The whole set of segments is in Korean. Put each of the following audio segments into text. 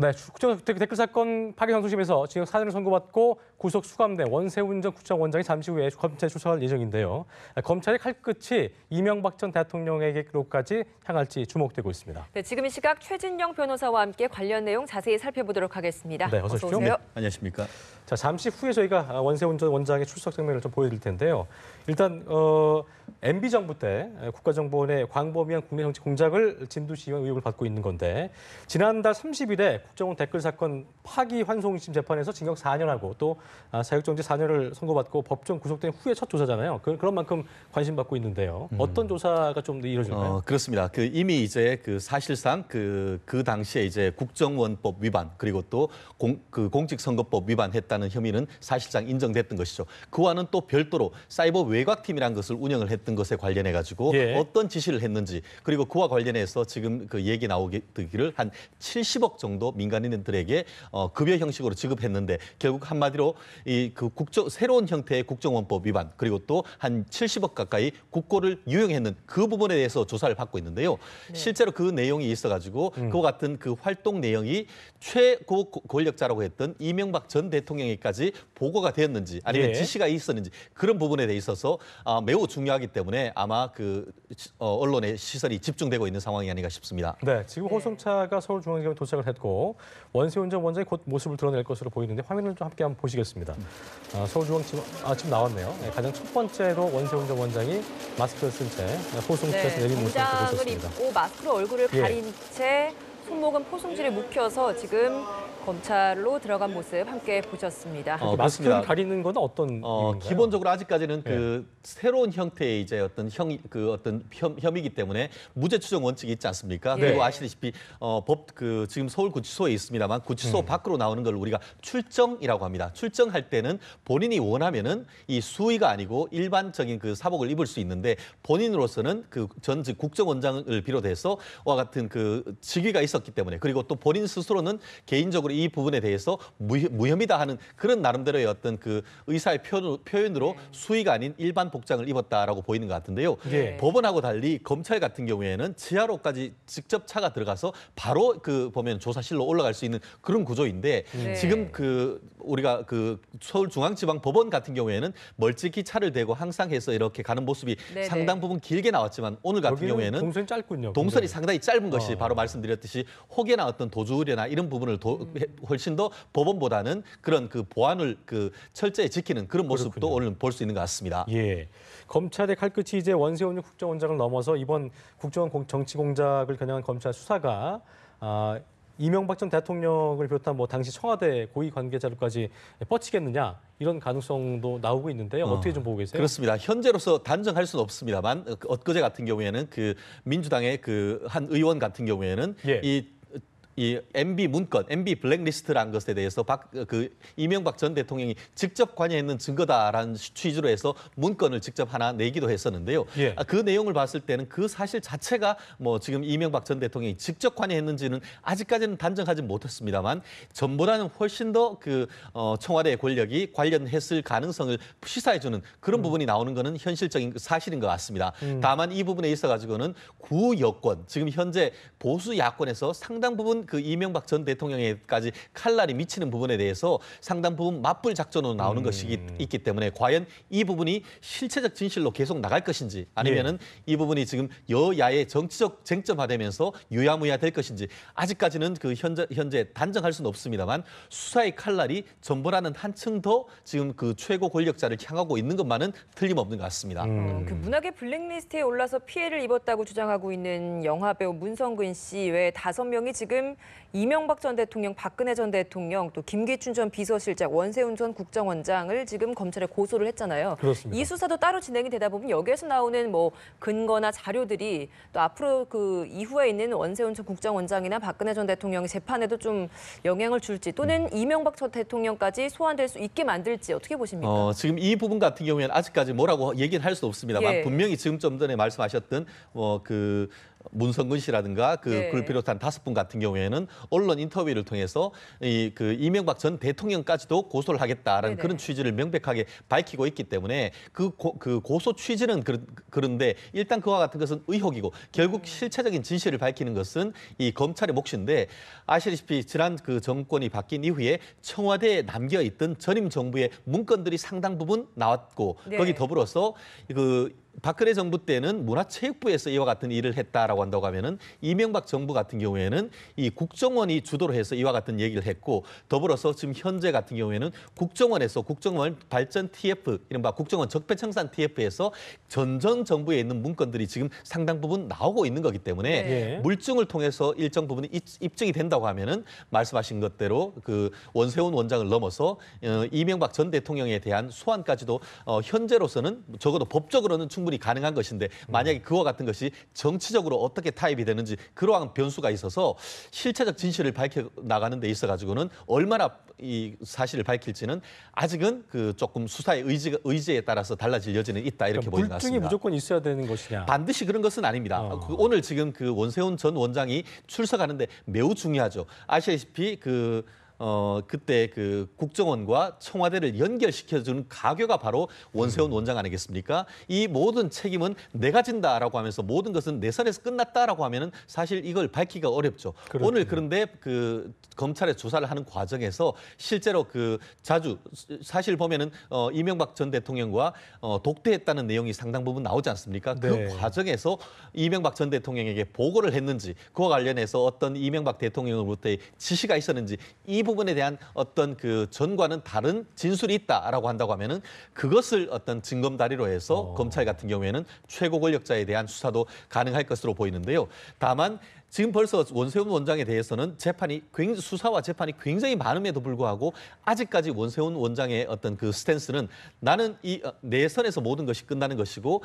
네, 국정 댓글 사건 파기환송심에서 징역 4년을 선고받고 구속 수감된 원세훈 전 국정원장이 잠시 후에 검찰에 출석할 예정인데요. 검찰의 칼끝이 이명박 전 대통령에게로까지 향할지 주목되고 있습니다. 네, 지금 이 시각 최진영 변호사와 함께 관련 내용 자세히 살펴보도록 하겠습니다. 네, 어서 오십시오. 네, 안녕하십니까? 자, 잠시 후에 저희가 원세훈 전 원장의 출석 장면을 좀 보여드릴 텐데요. 일단 MB 정부 때 국가정보원의 광범위한 국내 정치 공작을 진두지휘한 의혹을 받고 있는 건데 지난달 30일에 국정원 댓글 사건 파기환송심 재판에서 징역 4년하고 또 사육정지 4년을 선고받고 법정 구속된 후에 첫 조사잖아요. 그런 만큼 관심받고 있는데요. 어떤 조사가 좀 이루어질까요? 그렇습니다. 이미 이제 사실상 그 당시에 이제 국정원법 위반 그리고 또 공직선거법 위반했다는 혐의는 사실상 인정됐던 것이죠. 그와는 또 별도로 사이버 외곽팀이라는 것을 운영을 했던 것에 관련해 가지고 어떤 지시를 했는지 그리고 그와 관련해서 지금 그 얘기 나오기를 한 70억 정도 민간인들에게 급여 형식으로 지급했는데 결국 한마디로 새로운 형태의 국정원법 위반 그리고 또 한 70억 가까이 국고를 유용했는 그 부분에 대해서 조사를 받고 있는데요. 네. 실제로 그 내용이 있어가지고 그와 같은 그 활동 내용이 최고 권력자라고 했던 이명박 전 대통령에게까지 보고가 되었는지 아니면 지시가 있었는지 그런 부분에 대해 있어서 매우 중요하기 때문에 아마 언론의 시선이 집중되고 있는 상황이 아닌가 싶습니다. 네, 지금 호송차가 서울중앙지검에 도착을 했고 원세훈 전 원장이 곧 모습을 드러낼 것으로 보이는데 화면을 좀 함께 한번 보시겠습니다. 서울중앙지검 지금 나왔네요. 네, 가장 첫 번째로 원세훈 전 원장이 마스크를 쓴 채 호송차에서 내린 모습을 보셨습니다. 정장을 입고 마스크로 얼굴을 가린 채 손목은 포송지를 묵혀서 지금 검찰로 들어간 모습 함께 보셨습니다. 마스크를 가리는 건 어떤 이유인가요? 기본적으로 아직까지는 새로운 형태의 이제 어떤 혐의이기 때문에 무죄 추정 원칙이 있지 않습니까? 그리고 아시다시피 지금 서울구치소에 있습니다만 구치소 밖으로 나오는 걸 우리가 출정이라고 합니다. 출정할 때는 본인이 원하면은 이 수의가 아니고 일반적인 사복을 입을 수 있는데 본인으로서는 전직 국정원장을 비롯해서 와 같은 직위가 있었기 때문에 그리고 또 본인 스스로는 개인적으로 이 부분에 대해서 무혐의다 하는 그런 나름대로의 어떤 의사의 표현으로 수의가 아닌 일반 복장을 입었다라고 보이는 것 같은데요. 법원하고 달리 검찰 같은 경우에는 지하로까지 직접 차가 들어가서 바로 보면 조사실로 올라갈 수 있는 그런 구조인데 지금 우리가 서울중앙지방법원 같은 경우에는 멀찍이 차를 대고 항상 해서 이렇게 가는 모습이 상당 부분 길게 나왔지만 오늘 같은 경우에는 동선이 짧군요. 동선이 상당히 짧은 것이 바로 말씀드렸듯이 혹여나 어떤 도주 의뢰나 이런 부분을 훨씬 더 법원보다는 그런 보안을 철저히 지키는 그런 모습도 오늘 볼 수 있는 것 같습니다. 예, 검찰의 칼끝이 이제 원세훈 국정원장을 넘어서 이번 국정원 정치 공작을 겨냥한 검찰 수사가 이명박 전 대통령을 비롯한 당시 청와대 고위 관계자들까지 뻗치겠느냐 이런 가능성도 나오고 있는데요. 어떻게 좀 보고 계세요? 그렇습니다. 현재로서 단정할 수는 없습니다만 엊그제 같은 경우에는 민주당의 한 의원 같은 경우에는 이 MB 문건, MB 블랙리스트라는 것에 대해서 이명박 전 대통령이 직접 관여했는 증거다라는 취지로 해서 문건을 직접 하나 내기도 했었는데요. 그 내용을 봤을 때는 그 사실 자체가 지금 이명박 전 대통령이 직접 관여했는지는 아직까지는 단정하지 못했습니다만 전보다는 훨씬 더 청와대의 권력이 관련했을 가능성을 시사해주는 그런 부분이 나오는 것은 현실적인 사실인 것 같습니다. 다만 이 부분에 있어가지고는 구여권, 지금 현재 보수 야권에서 상당 부분 이명박 전 대통령에까지 칼날이 미치는 부분에 대해서 상당 부분 맞불 작전으로 나오는 것이 있기 때문에 과연 이 부분이 실체적 진실로 계속 나갈 것인지 아니면은 이 부분이 지금 여야의 정치적 쟁점화되면서 유야무야 될 것인지 아직까지는 현재 단정할 수는 없습니다만 수사의 칼날이 전보다는 한층 더 지금 최고 권력자를 향하고 있는 것만은 틀림없는 것 같습니다. 문학의 블랙리스트에 올라서 피해를 입었다고 주장하고 있는 영화배우 문성근 씨 외 5명이 지금 이명박 전 대통령, 박근혜 전 대통령, 또 김기춘 전 비서실장, 원세훈 전 국정원장을 지금 검찰에 고소를 했잖아요. 그렇습니다. 이 수사도 따로 진행이 되다 보면 여기에서 나오는 근거나 자료들이 또 앞으로 이후에 있는 원세훈 전 국정원장이나 박근혜 전 대통령의 재판에도 좀 영향을 줄지 또는 이명박 전 대통령까지 소환될 수 있게 만들지 어떻게 보십니까? 지금 이 부분 같은 경우에는 아직까지 뭐라고 얘기는 할 수 없습니다만 분명히 지금 좀 전에 말씀하셨던 문성근 씨라든가 네. 그를 비롯한 5분 같은 경우에는 언론 인터뷰를 통해서 그 이명박 전 대통령까지도 고소를 하겠다라는 네네. 그런 취지를 명백하게 밝히고 있기 때문에 그 고소 취지는 그런데 일단 그와 같은 것은 의혹이고 결국 실체적인 진실을 밝히는 것은 이 검찰의 몫인데 아시다시피 지난 그 정권이 바뀐 이후에 청와대에 남겨 있던 전임 정부의 문건들이 상당 부분 나왔고 네. 거기 더불어서 그 박근혜 정부 때는 문화체육부에서 이와 같은 일을 했다라고 한다고 하면은 이명박 정부 같은 경우에는 이 국정원이 주도를 해서 이와 같은 얘기를 했고 더불어서 지금 현재 같은 경우에는 국정원에서 국정원 발전 TF 이른바 국정원 적폐청산 TF에서 전 정부에 있는 문건들이 지금 상당 부분 나오고 있는 거기 때문에 네. 물증을 통해서 일정 부분이 입증이 된다고 하면은 말씀하신 것대로 그 원세훈 원장을 넘어서 이명박 전 대통령에 대한 소환까지도 현재로서는 적어도 법적으로는 충분히 가능한 것인데 만약에 그와 같은 것이 정치적으로 어떻게 타입이 되는지 그러한 변수가 있어서 실체적 진실을 밝혀 나가는 데 있어 가지고는 얼마나 이 사실을 밝힐지는 아직은 그 조금 수사의 의지에 따라서 달라질 여지는 있다 이렇게 보이는 것 물증이 같습니다. 무조건 있어야 되는 것이냐? 반드시 그런 것은 아닙니다. 오늘 지금 그 원세훈 전 원장이 출석하는데 매우 중요하죠. 아시다시피 그때 그 국정원과 청와대를 연결시켜주는 가교가 바로 원세훈 원장 아니겠습니까? 이 모든 책임은 내가 진다라고 하면서 모든 것은 내 선에서 끝났다라고 하면은 사실 이걸 밝히기가 어렵죠. 그렇군요. 오늘 그런데 그 검찰의 조사를 하는 과정에서 실제로 그 자주 사실 보면은 이명박 전 대통령과 독대했다는 내용이 상당 부분 나오지 않습니까? 네. 그 과정에서 이명박 전 대통령에게 보고를 했는지 그와 관련해서 어떤 이명박 대통령으로부터의 지시가 있었는지 이 부분에 대한 어떤 그 전과는 다른 진술이 있다라고 한다고 하면은 그것을 어떤 징검다리로 해서 검찰 같은 경우에는 최고 권력자에 대한 수사도 가능할 것으로 보이는데요. 다만 지금 벌써 원세훈 원장에 대해서는 수사와 재판이 굉장히 많음에도 불구하고 아직까지 원세훈 원장의 어떤 그 스탠스는 나는 내 선에서 모든 것이 끝나는 것이고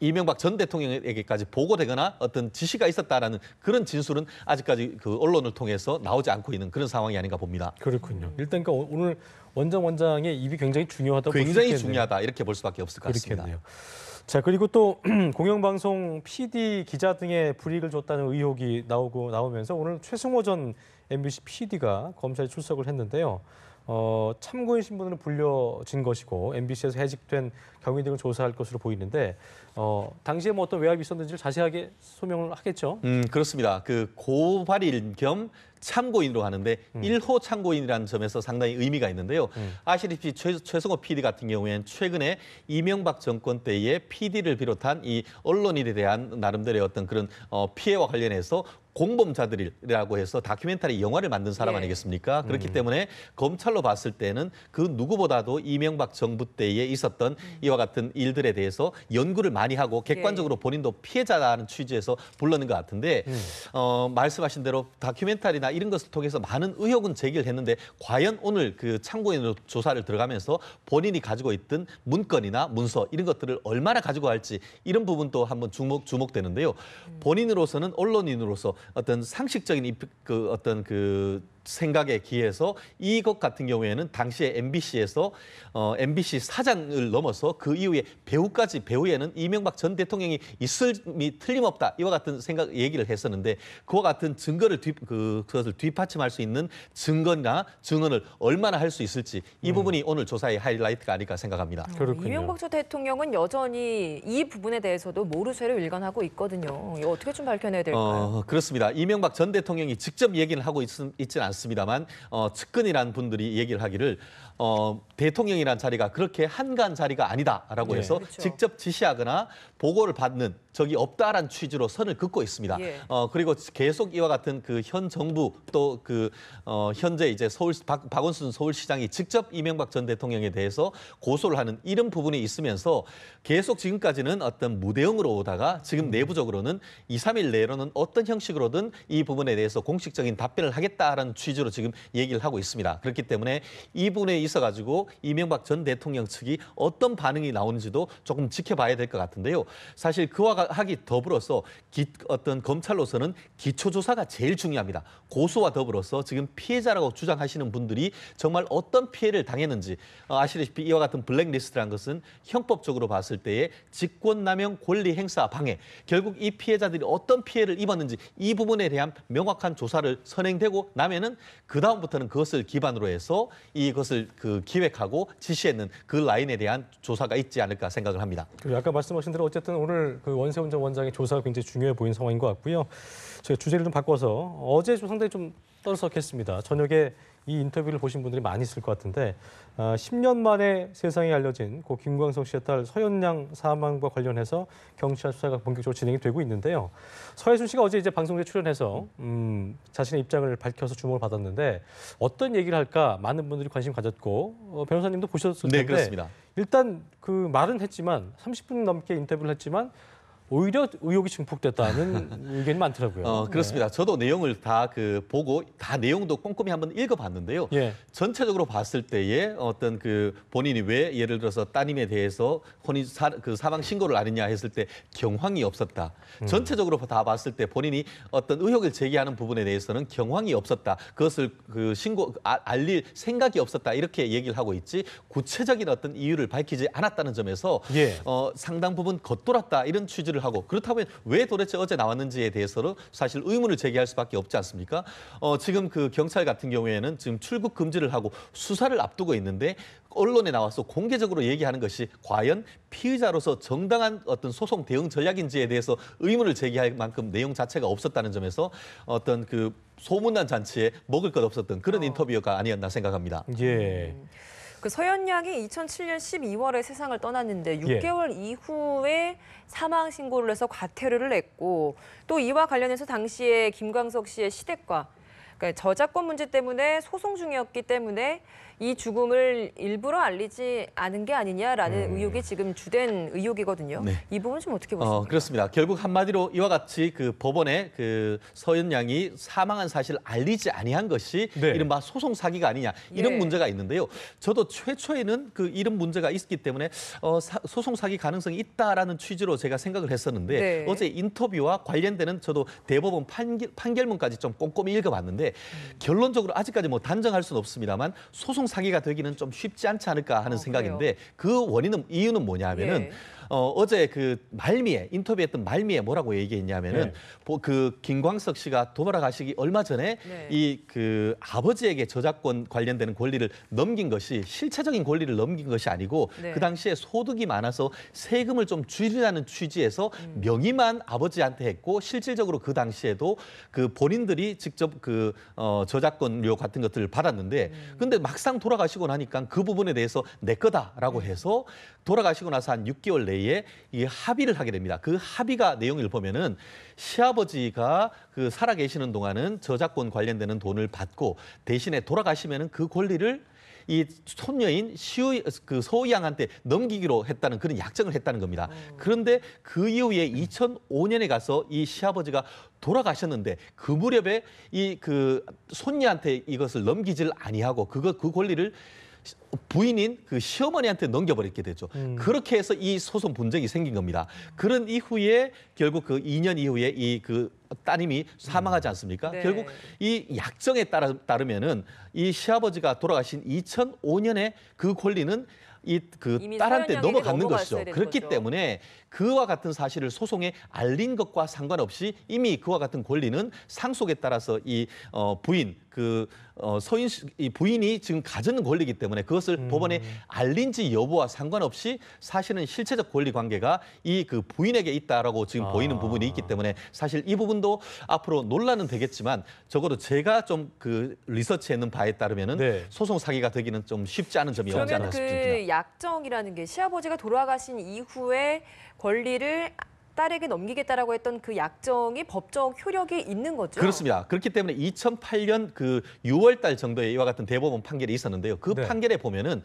이명박 전 대통령에게까지 보고되거나 어떤 지시가 있었다라는 그런 진술은 아직까지 그 언론을 통해서 나오지 않고 있는 그런 상황이 아닌가 봅니다. 그렇군요. 일단 그러니까 오늘 원장의 입이 굉장히 중요하다고 볼 수 굉장히 있겠네요. 중요하다 이렇게 볼 수밖에 없을 것 같습니다. 그렇겠네요. 자, 그리고 또 공영방송 PD 기자 등의 불이익을 줬다는 의혹이 나오면서 오늘 최승호 전 MBC PD가 검찰에 출석을 했는데요. 참고인 신분으로 불려진 것이고 MBC에서 해직된 경위 등을 조사할 것으로 보이는데 당시에 뭐 어떤 외압이 있었는지를 자세하게 소명을 하겠죠. 그렇습니다. 그 고발인 겸 참고인으로 하는데 1호 참고인이라는 점에서 상당히 의미가 있는데요. 아시다시피 최승호 PD 같은 경우에는 최근에 이명박 정권 때의 PD를 비롯한 이 언론인에 대한 나름대로의 어떤 그런 피해와 관련해서 공범자들이라고 해서 다큐멘터리 영화를 만든 사람 예. 아니겠습니까? 그렇기 때문에 검찰로 봤을 때는 그 누구보다도 이명박 정부 때에 있었던 이와 같은 일들에 대해서 연구를 많이 하고 객관적으로 본인도 피해자라는 취지에서 불렀는 것 같은데 말씀하신 대로 다큐멘터리나 이런 것을 통해서 많은 의혹은 제기를 했는데 과연 오늘 그 참고인으로 조사를 들어가면서 본인이 가지고 있던 문건이나 문서 이런 것들을 얼마나 가지고 갈지 이런 부분도 한번 주목되는데요. 본인으로서는 언론인으로서 어떤 상식적인 어떤 그 생각에 기해서 이것 같은 경우에는 당시에 MBC에서 MBC 사장을 넘어서 그 이후에 배우에는 이명박 전 대통령이 있음이 틀림없다 이와 같은 얘기를 했었는데 그와 같은 증거를 그것을 뒷받침할 수 있는 증거나 증언을 얼마나 할 수 있을지 이 부분이 오늘 조사의 하이라이트가 아닐까 생각합니다. 그렇군요. 이명박 전 대통령은 여전히 이 부분에 대해서도 모르쇠로 일관하고 있거든요. 이거 어떻게 좀 밝혀내야 될까요? 그렇습니다. 이명박 전 대통령이 직접 얘기를 하고 있지는 않습니다만 측근이라는 분들이 얘기를 하기를 대통령이라는 자리가 그렇게 한가한 자리가 아니다라고 예. 해서 그렇죠. 직접 지시하거나 보고를 받는 적이 없다라는 취지로 선을 긋고 있습니다. 예. 그리고 계속 이와 같은 그 현 정부 또 현재 이제 박원순 서울시장이 직접 이명박 전 대통령에 대해서 고소를 하는 이런 부분이 있으면서 계속 지금까지는 어떤 무대응으로 오다가 지금 내부적으로는 2, 3일 내로는 어떤 형식으로든 이 부분에 대해서 공식적인 답변을 하겠다라는 취지로 지금 얘기를 하고 있습니다. 그렇기 때문에 이 부분에 있어가지고 이명박 전 대통령 측이 어떤 반응이 나오는지도 조금 지켜봐야 될 것 같은데요. 사실 그와 하기 더불어서 어떤 검찰로서는 기초 조사가 제일 중요합니다. 고소와 더불어서 지금 피해자라고 주장하시는 분들이 정말 어떤 피해를 당했는지 아시다시피 이와 같은 블랙리스트라는 것은 형법적으로 봤을 때의 직권남용 권리 행사 방해, 결국 이 피해자들이 어떤 피해를 입었는지 이 부분에 대한 명확한 조사를 선행되고 나면은 그 다음부터는 그것을 기반으로 해서 이것을 기획하고 지시했는 그 라인에 대한 조사가 있지 않을까 생각을 합니다. 그리고 아까 말씀하신 대로 어쨌든 오늘 그 원세훈 전 원장의 조사가 굉장히 중요해 보이는 상황인 것 같고요. 제가 주제를 좀 바꿔서 어제 좀 상당히 좀 떠들썩했습니다. 저녁에 이 인터뷰를 보신 분들이 많이 있을 것 같은데 10년 만에 세상에 알려진 고 김광석 씨의 딸 서현양 사망과 관련해서 경찰 수사가 본격적으로 진행이 되고 있는데요. 서혜순 씨가 어제 이제 방송에 출연해서 자신의 입장을 밝혀서 주목을 받았는데 어떤 얘기를 할까 많은 분들이 관심 가졌고 변호사님도 보셨을 텐데 네, 그렇습니다. 일단 그 말은 했지만 30분 넘게 인터뷰를 했지만 오히려 의혹이 증폭됐다는 의견이 많더라고요. 그렇습니다. 저도 내용을 다 보고 다 내용도 꼼꼼히 한번 읽어봤는데요. 예. 전체적으로 봤을 때에 어떤 본인이 왜 예를 들어서 따님에 대해서 사망 신고를 안 했냐 했을 때 경황이 없었다. 전체적으로 다 봤을 때 본인이 어떤 의혹을 제기하는 부분에 대해서는 경황이 없었다. 그것을 알릴 생각이 없었다. 이렇게 얘기를 하고 있지 구체적인 어떤 이유를 밝히지 않았다는 점에서 예. 상당 부분 겉돌았다 이런 취지를 하고 그렇다면 왜 도대체 어제 나왔는지에 대해서는 사실 의문을 제기할 수밖에 없지 않습니까? 지금 경찰 같은 경우에는 지금 출국 금지를 하고 수사를 앞두고 있는데 언론에 나와서 공개적으로 얘기하는 것이 과연 피의자로서 정당한 어떤 소송 대응 전략인지에 대해서 의문을 제기할 만큼 내용 자체가 없었다는 점에서 어떤 소문난 잔치에 먹을 것 없었던 그런 인터뷰가 아니었나 생각합니다. 예. 그 서현양이 2007년 12월에 세상을 떠났는데 6개월 이후에 사망 신고를 해서 과태료를 냈고 또 이와 관련해서 당시에 김광석 씨의 시댁과 그러니까 저작권 문제 때문에 소송 중이었기 때문에 이 죽음을 일부러 알리지 않은 게 아니냐라는 의혹이 지금 주된 의혹이거든요. 네. 이 부분 좀 어떻게 보십니까? 그렇습니다. 결국 한마디로 이와 같이 법원에 서현양이 사망한 사실을 알리지 아니한 것이 네. 이른바 소송 사기가 아니냐 이런 예. 문제가 있는데요. 저도 최초에는 이런 문제가 있기 때문에 소송 사기 가능성이 있다라는 취지로 제가 생각을 했었는데 네. 어제 인터뷰와 관련되는 저도 대법원 판결문까지 좀 꼼꼼히 읽어봤는데 결론적으로 아직까지 뭐 단정할 수는 없습니다만 소송 사기가 되기는 좀 쉽지 않지 않을까 하는 생각인데 그 이유는 뭐냐 하면은 예. 어제 말미에 인터뷰했던 말미에 뭐라고 얘기했냐면은 김광석 씨가 돌아가시기 얼마 전에 네. 이 아버지에게 저작권 관련되는 권리를 넘긴 것이 실체적인 권리를 넘긴 것이 아니고 네. 그 당시에 소득이 많아서 세금을 좀 줄이라는 취지에서 명의만 아버지한테 했고 실질적으로 그 당시에도 본인들이 직접 저작권료 같은 것들을 받았는데 근데 막상 돌아가시고 나니까 그 부분에 대해서 내 거다라고 해서 돌아가시고 나서 한 6개월 내에 이 합의를 하게 됩니다. 그 합의가 내용을 보면은 시아버지가 살아 계시는 동안은 저작권 관련되는 돈을 받고 대신에 돌아가시면은 그 권리를 이 손녀인 서희 양한테 넘기기로 했다는 그런 약정을 했다는 겁니다. 그런데 그 이후에 2005년에 가서 이 시아버지가 돌아가셨는데 그 무렵에 이 손녀한테 이것을 넘기질 아니하고 그 권리를 부인인 시어머니한테 넘겨버리게 되죠. 그렇게 해서 이 소송 분쟁이 생긴 겁니다. 그런 이후에 결국 2년 이후에 이 따님이 사망하지 않습니까? 네. 결국 이 약정에 따르면은 이 시아버지가 돌아가신 2005년에 그 권리는 이미 딸한테 서현양에게 넘어가는 넘어갔어야 것이죠. 되는 그렇기 거죠. 때문에 그와 같은 사실을 소송에 알린 것과 상관없이 이미 그와 같은 권리는 상속에 따라서 이 부인 서인 씨, 이 부인이 지금 가지는 권리이기 때문에 그것을 법원에 알린지 여부와 상관없이 사실은 실체적 권리 관계가 이 부인에게 있다라고 지금 보이는 부분이 있기 때문에 사실 이 부분도 앞으로 논란은 되겠지만 적어도 제가 좀 리서치했는 바에 따르면은 네. 소송 사기가 되기는 좀 쉽지 않은 점이 없지 그러면 않나 싶습니다. 약정이라는 게 시아버지가 돌아가신 이후에 권리를 딸에게 넘기겠다라고 했던 그 약정이 법적 효력이 있는 거죠? 그렇습니다. 그렇기 때문에 2008년 6월 달 정도에 이와 같은 대법원 판결이 있었는데요. 그 네. 판결에 보면은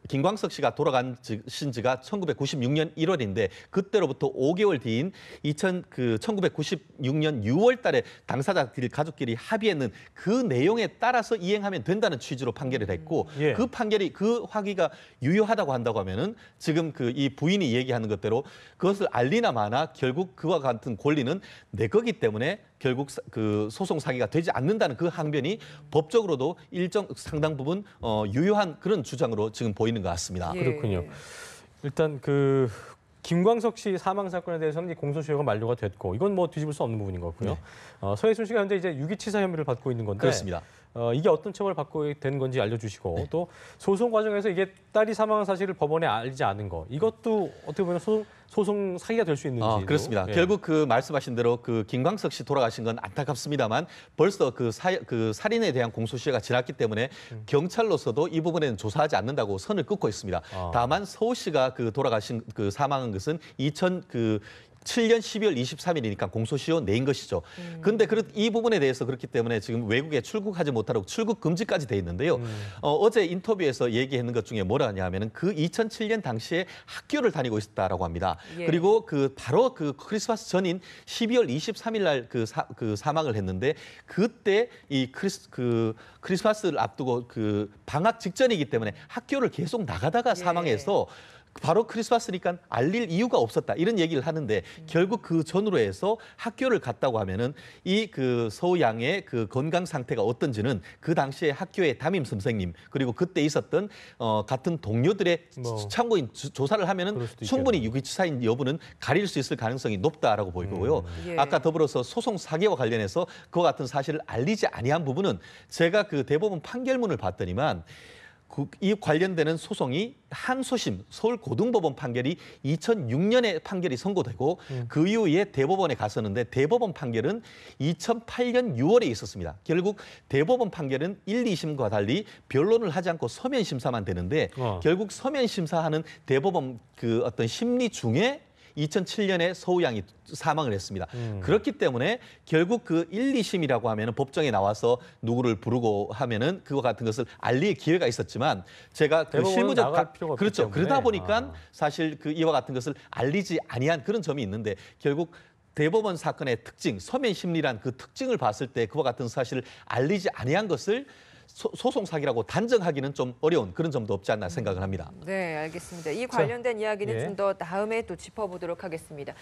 김광석 씨가 돌아가신 지가 1996년 1월인데 그때로부터 5개월 뒤인 1996년 6월 달에 당사자들 가족끼리 합의했는 그 내용에 따라서 이행하면 된다는 취지로 판결을 했고 예. 그 판결이 그 확의가 유효하다고 한다고 하면은 지금 이 부인이 얘기하는 것대로 그것을 알리나 마나 결국 그와 같은 권리는 내 거기 때문에 결국 그 소송 사기가 되지 않는다는 그 항변이 법적으로도 일정 상당 부분 유효한 그런 주장으로 지금 보이는 것 같습니다. 예. 그렇군요. 일단 그 김광석 씨 사망 사건에 대해서는 공소시효가 만료가 됐고 이건 뭐 뒤집을 수 없는 부분인 것 같고요. 서해순 씨가 현재 이제 유기치사 혐의를 받고 있는 건데 그렇습니다. 이게 어떤 처벌을 받고 된 건지 알려주시고 또 소송 과정에서 이게 딸이 사망한 사실을 법원에 알리지 않은 거 이것도 어떻게 보면 소송 사기가 될 수 있는지 그렇습니다. 결국 그 말씀하신 대로 그 김광석 씨 돌아가신 건 안타깝습니다만 벌써 그 살인에 대한 공소시효가 지났기 때문에 경찰로서도 이 부분에는 조사하지 않는다고 선을 긋고 있습니다. 다만 서울시가 그 돌아가신 그 사망한 것은 7년 12월 23일이니까 공소시효 내인 것이죠. 그런데 이 부분에 대해서 그렇기 때문에 지금 외국에 출국하지 못하고 출국 금지까지 돼 있는데요. 어제 인터뷰에서 얘기했는 것 중에 뭐라 하냐면은 그 2007년 당시에 학교를 다니고 있었다라고 합니다. 예. 그리고 바로 그 크리스마스 전인 12월 23일 날 그 사망을 했는데 그때 이 크리스마스를 앞두고 그 방학 직전이기 때문에 학교를 계속 나가다가 사망해서 바로 크리스마스니까 알릴 이유가 없었다 이런 얘기를 하는데 결국 그 전후로 해서 학교를 갔다고 하면은 이 그 서우 양의 그 건강 상태가 어떤지는 그 당시에 학교의 담임 선생님 그리고 그때 있었던 같은 동료들의 참고인 조사를 하면은 충분히 유기치사인 여부는 가릴 수 있을 가능성이 높다라고 보이고요. 아까 더불어서 소송 사기와 관련해서 그와 같은 사실을 알리지 아니한 부분은 제가 그 대법원 판결문을 봤더니만 이 관련되는 소송이 항소심 서울고등법원 판결이 2006년에 판결이 선고되고 그 이후에 대법원에 갔었는데 대법원 판결은 2008년 6월에 있었습니다. 결국 대법원 판결은 1, 2심과 달리 변론을 하지 않고 서면 심사만 되는데 결국 서면 심사하는 대법원 그 어떤 심리 중에 2007년에 서우 양이 사망을 했습니다. 그렇기 때문에 결국 그 1, 2심이라고 하면은 법정에 나와서 누구를 부르고 하면은 그와 같은 것을 알릴 기회가 있었지만 제가 그 실무적 그렇죠. 그러다 보니까 사실 그 이와 같은 것을 알리지 아니한 그런 점이 있는데 결국 대법원 사건의 특징, 서면 심리란 그 특징을 봤을 때 그와 같은 사실을 알리지 아니한 것을 소송 사기라고 단정하기는 좀 어려운 그런 점도 없지 않나 생각을 합니다. 네, 알겠습니다. 이 관련된 이야기는 좀 더 다음에 또 짚어보도록 하겠습니다.